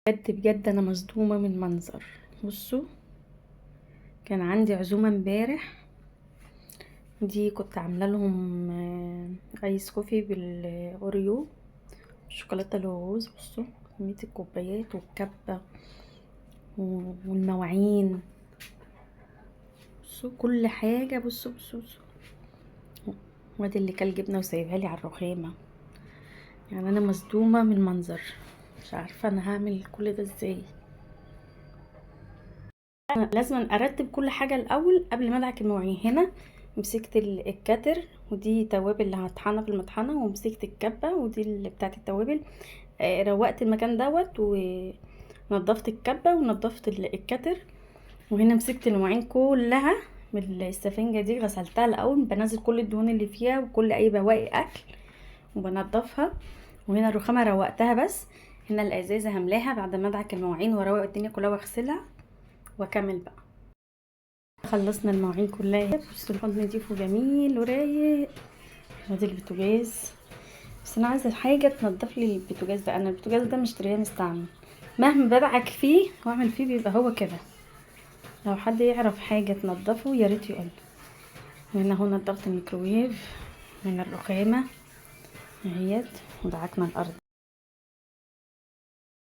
بجد بجد انا مصدومه من المنظر. بصوا، كان عندي عزومه امبارح، دي كنت عامله لهم ايس كوفي بالاوريو شوكولاته اللوز. بصوا كميه الكوبايات والكبه والمواعين، بصوا كل حاجه. بصوا وادي اللي كل جبنه وسايبها لي على الرخامه. يعني انا مصدومه من المنظر، مش عارفه انا هعمل كل ده ازاي. أنا لازم ارتب كل حاجه الاول قبل ما ادعك المواعين. هنا مسكت الكاتر، ودي توابل اللي هطحنها في المطحنه، ومسكت الكبه ودي اللي بتاعت التوابل. روقت المكان دوت، ونضفت الكبه ونضفت الكاتر. وهنا مسكت المواعين كلها من السفنجه دي، غسلتها الاول، بنزل كل الدهون اللي فيها وكل اي بواقي اكل وبنضفها. وهنا الرخامه روقتها بس. هنا الازازه هملاها بعد ما ادعك المواعين واروق الدنيا كلها واغسلها واكمل بقى. خلصنا المواعين كلها. بصوا الحوض نضيف وجميل ورايق. ادي البوتاجاز، بس انا عايزه حاجه تنضف لي البوتاجاز ده. انا البوتاجاز ده مشتريه مستعمل، مهما بدعك فيه واعمل فيه بيبقى هو كده. لو حد يعرف حاجه تنضفه يا ريت يقول. هنا اهو نضفت الميكروويف. هنا الرخامه اهيت، ودعكنا الارض.